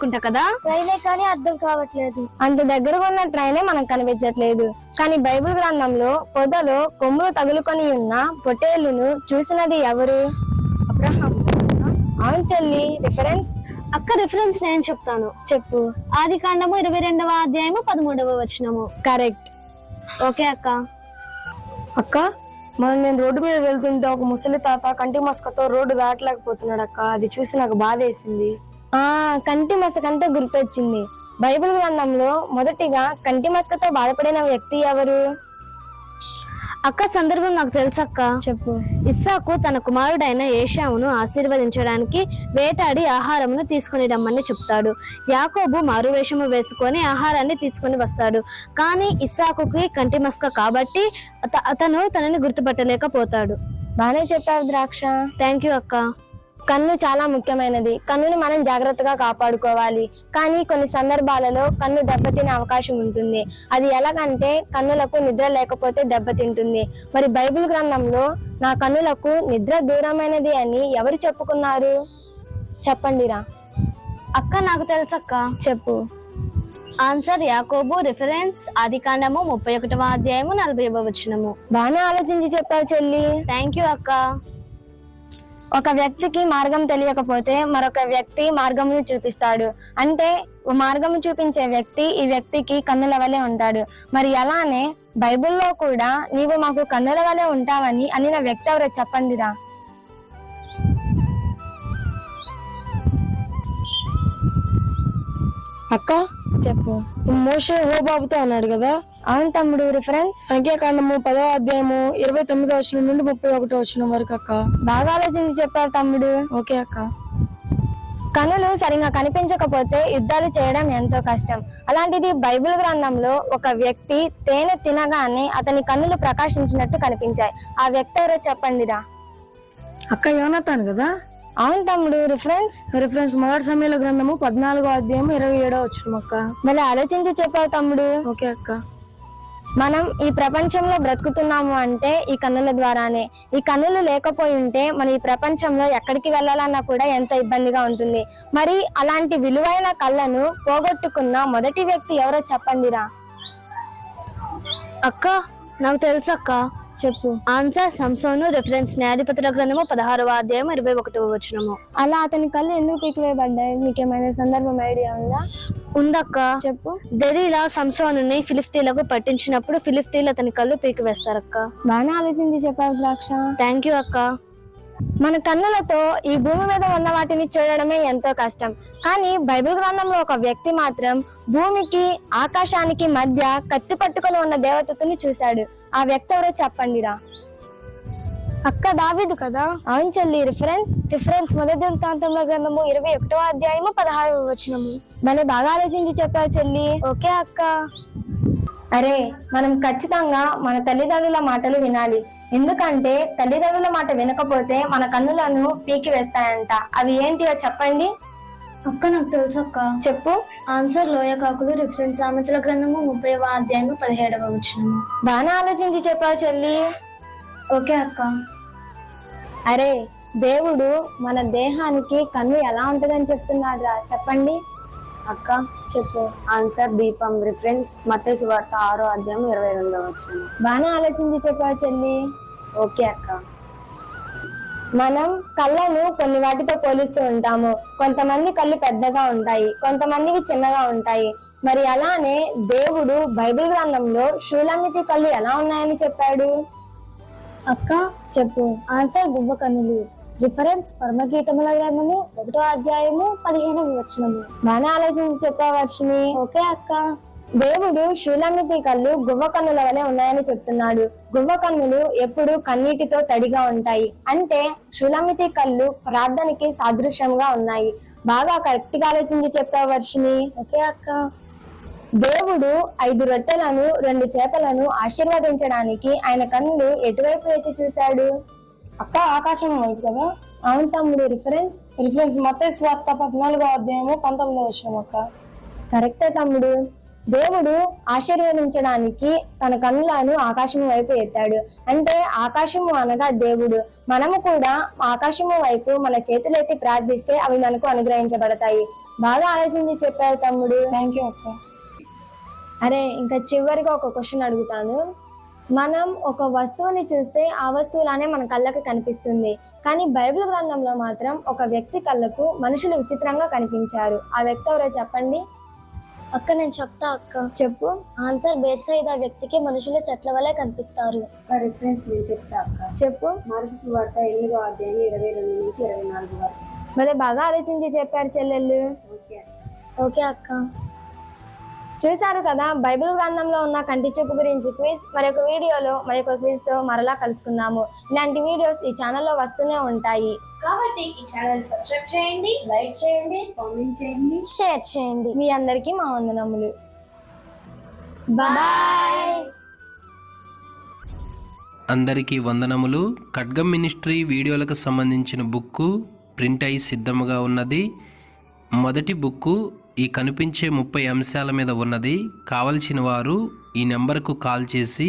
నేర్చుకుంటా కదా. ట్రైనే కానీ అర్థం కావట్లేదు. అంత దగ్గరగా ఉన్న ట్రైనే మనకు కనిపించట్లేదు. కానీ బైబిల్ గ్రంథంలో పొదలో కొమ్ములు తగులుకొని ఉన్న పొట్టేళ్లను చూసినది ఎవరు? అబ్రహాం. అవును చెల్లి. రిఫరెన్స్ అక్క రిఫరెన్స్ నేను చెప్తాను. చెప్పు. ఆదికాండము 22వ అధ్యాయము 13వ వచనము. కరెక్ట్. ఓకే అక్క. అక్క నేను రోడ్డు మీద వెళ్తుంటే ఒక ముసలి తాత కంటి మస్కతో రోడ్డు దాటలేకపోతున్నాడు అక్క. అది చూసి నాకు బాధేసింది. కంటి మసకంటే గుర్తొచ్చింది. బైబిల్ గ్రంథంలో మొదటిగా కంటి మస్కతో బాధపడిన వ్యక్తి ఎవరు? అక్క సందర్భం నాకు తెలుసక్క. చెప్పు. ఇస్సాకు తన కుమారుడైన ఏశావును ఆశీర్వదించడానికి వేటాడి ఆహారమును తీసుకుని రమ్మని చెప్తాడు. యాకోబు మారువేషము వేసుకొని ఆహారాన్ని తీసుకుని వస్తాడు. కానీ ఇస్సాకుకి కంటి మస్క కాబట్టి అతను తనని గుర్తుపట్టలేకపోతాడు. బానే చెప్పావు ద్రాక్ష. థ్యాంక్ యూ అక్క. కన్ను చాలా ముఖ్యమైనది. కన్నుని మనం జాగ్రత్తగా కాపాడుకోవాలి. కానీ కొన్ని సందర్భాలలో కన్ను దెబ్బతినే అవకాశం ఉంటుంది. అది ఎలాగంటే కన్నులకు నిద్ర లేకపోతే దెబ్బతింటుంది. మరి బైబిల్ గ్రంథంలో నా కన్నులకు నిద్ర దూరమైనది అని ఎవరు చెప్పుకున్నారు? చెప్పండిరా. అక్క నాకు తెలుసక్క. చెప్పు. ఆన్సర్ యాకోబు. రిఫరెన్స్ ఆదికాండము 31వ అధ్యాయము 40వ వచనము. బాగా ఆలోచించి చెప్పావు చెల్లి. థ్యాంక్ యూ అక్క. ఒక వ్యక్తికి మార్గం తెలియకపోతే మరొక వ్యక్తి మార్గమును చూపిస్తాడు. అంటే మార్గము చూపించే వ్యక్తి ఈ వ్యక్తికి కన్నుల వలె ఉంటాడు. మరి అలానే బైబిల్లో కూడా నీవు మాకు కన్నుల వలె ఉంటావని అనిన వ్యక్తి ఎవరో చెప్పండిరా. అక్క చెప్పు. మోషే హోబాబుతో అన్నాడు కదా. అవును తమ్ముడు. రిఫరెన్స్ సంఖ్యాకాండము 10వ అధ్యాయము 29వ వచనం నుండి 31వ వచనం వరకు అక్క. బాగా ఆలోచించి చెప్పారు తమ్ముడు. ఓకే అక్క. కన్నులు సరిగా కనిపించకపోతే యుద్ధాలు చేయడం ఎంతో కష్టం. అలాంటిది బైబిల్ గ్రంథంలో ఒక వ్యక్తి తేనె తినగానే అతని కన్నులు ప్రకాశించినట్టు కనిపించాయి. ఆ వ్యక్తి ఎవరో చెప్పండిరా. అక్క యోనాతాను కదా. అవును తమ్ముడు. రిఫరెన్స్ మొదటి సమయాల గ్రంథము 14వ అధ్యాయము 27వ వచనం అక్క. మళ్ళీ ఆలోచించి చెప్పావు తమ్ముడు. ఓకే అక్క. మనం ఈ ప్రపంచంలో బ్రతుకుతున్నాము అంటే ఈ కన్నుల ద్వారానే. ఈ కన్నులు లేకపోయి ఉంటే మనం ఈ ప్రపంచంలో ఎక్కడికి వెళ్ళాలన్నా కూడా ఎంత ఇబ్బందిగా ఉంటుంది. మరి అలాంటి విలువైన కళ్ళను పోగొట్టుకున్న మొదటి వ్యక్తి ఎవరో చెప్పండిరా. అక్క నాకు తెలుసు అక్క. చెప్పు. ఆన్సర్ సంసోను. రిఫరెన్స్ న్యాయాధిపతుల గ్రంథము 16వ అధ్యాయం 21వ వచనము. అలా అతని కళ్ళు ఎందుకు పీకివేయబడ్డాయి? మీకేమైనా సందర్భం ఐడియా ఉందా? ఉందక్క. చెప్పు. దెలీలా సంసోనుని ఫిలిస్తీన్లకు పట్టించినప్పుడు ఫిలిస్తీన్లు అతని కళ్ళు పీకివేస్తారక్క. బాగా ఆలోచించి చెప్పారు ద్రాక్ష. థ్యాంక్ యూ అక్క. మన కన్నులతో ఈ భూమి మీద ఉన్న వాటిని చూడడమే ఎంతో కష్టం. కానీ బైబిల్ గ్రంథంలో ఒక వ్యక్తి మాత్రం భూమికి ఆకాశానికి మధ్య కత్తి పట్టుకొని ఉన్న దేవతని చూశాడు. ఆ వ్యక్తి ఎవరో చెప్పండిరా. అక్క దావీదు కదా. అవును చెల్లి. రిఫరెన్స్ మొదటి దినవృత్తాంతముల గ్రంథము 21వ అధ్యాయము 16వ వచనము. భలే బాగా ఆలోచించి చెప్పావు చెల్లి. ఓకే అక్క. అరే మనం ఖచ్చితంగా మన తల్లిదండ్రుల మాటలు వినాలి. ఎందుకంటే తల్లిదండ్రుల మాట వినకపోతే మన కన్నులను పీకి వేస్తాయంట. అవి ఏంటియో చెప్పండి. అక్క నాకు తెలుసు అక్క. చెప్పు. ఆన్సర్ లోయకాకులు. రిఫరెన్స్ సామెతల గ్రంథము 30వ అధ్యాయము 17వ వచనము. బాగా ఆలోచించి చెప్పావు చెల్లి. ఓకే అక్క. అరే దేవుడు మన దేహానికి కన్ను ఎలా ఉంటుందని చెప్తున్నాడు రా. చెప్పండి. అక్క చెప్పు. ఆన్సర్ దీపం. రిఫరెన్స్ మత్తయి సువార్త 6వ అధ్యాయం 22వ వచనం. బాగా ఆలోచించి చెప్పావు చెల్లి. ఓకే అక్క. మనం కళ్ళను కొన్ని వాటితో పోలుస్తూ ఉంటాము. కొంతమంది కళ్ళు పెద్దగా ఉంటాయి, కొంతమందివి చిన్నగా ఉంటాయి. మరి అలానే దేవుడు బైబిల్ గ్రంథంలో షూలమితి కళ్ళు ఎలా ఉన్నాయని చెప్పాడు? అక్క చెప్పు. ఆన్సర్ గువ్వ కన్నులు. రిఫరెన్స్ పరమగీతముల గ్రంథము 1వ అధ్యాయము 15వ వచనము. బాగా ఆలోచించి చెప్పావు వర్షిని. ఓకే అక్క. దేవుడు షూలమితి కళ్ళు గువ్వ కన్నుల వలె ఉన్నాయని చెప్తున్నాడు. గువ్వ కన్నులు ఎప్పుడు కన్నీటితో తడిగా ఉంటాయి. అంటే షూలమితి కళ్ళు ప్రార్థనకి సాదృశ్యంగా ఉన్నాయి. బాగా కరెక్ట్ గా ఆలోచించి చెప్పావు వర్షిని. ఓకే అక్క. దేవుడు 5 రొట్టెలను 2 చేపలను ఆశీర్వదించడానికి ఆయన కన్నులు ఎటువైపు ఎత్తి చూశాడు? అక్క ఆకాశం వైపు కదా. అవును తమ్ముడు. రిఫరెన్స్ మత్తయి సువార్త 14వ అధ్యాయము 19వ వచనం అక్క. కరెక్టే తమ్ముడు. దేవుడు ఆశీర్వదించడానికి తన కన్నులను ఆకాశము వైపు ఎత్తాడు. అంటే ఆకాశము అనగా దేవుడు. మనము కూడా ఆకాశము వైపు మన చేతులెత్తి ప్రార్థిస్తే అవి మనకు అనుగ్రహించబడతాయి. బాగా ఆలోచించి చెప్పావు తమ్ముడు. థ్యాంక్ యూ అక్క. అరే ఇంకా చివరిగా ఒక క్వశ్చన్ అడుగుతాను. మనం ఒక వస్తువుని చూస్తే ఆ వస్తువులానే మన కళ్ళకు కనిపిస్తుంది, కానీ బైబిల్ గ్రంథంలో మాత్రం ఒక వ్యక్తి కళ్ళకు మనుషులు విచిత్రంగా కనిపించారు. ఆ వ్యక్తి ఎవరో చెప్పండి. అక్క నేను చెప్తా అక్క. చెప్పు. ఆన్సర్ బేత్సయిదా వ్యక్తికి మనుషులు చెట్ల వలె కనిపిస్తారు. రిఫరెన్స్ నేను చెప్తా అక్క. చెప్పు. మార్కు సువార్త 8వ అధ్యాయం 22 నుంచి 24 వరకు. మరి బాగా ఆలోచించి చెప్పారు చెల్లెళ్ళు. ఓకే అక్క. చూశారు కదా, బైబిల్ గ్రంథంలో ఉన్న కంటి చూపు గురించి క్విజ్. మరొక వీడియోలో మరొక క్విజ్ తో మరలా కలుసుకుందాము. ఇలాంటి వీడియోస్ ఈ ఛానల్లో వస్తూనే ఉంటాయి కాబట్టి ఈ ఛానల్ సబ్స్క్రైబ్ చేయండి, లైక్ చేయండి, కామెంట్ చేయండి, షేర్ చేయండి. మీ అందరికీ మా వందనములు. బాయ్. అందరికీ వందనములు. ఖడ్గం మినిస్ట్రీ వీడియోలకు సంబంధించిన బుక్కు ప్రింట్ అయి సిద్ధముగా ఉన్నది. మొదటి బుక్కు ఈ కనిపించే 30 అంశాల మీద ఉన్నది. కావలసిన వారు ఈ నెంబర్కు కాల్ చేసి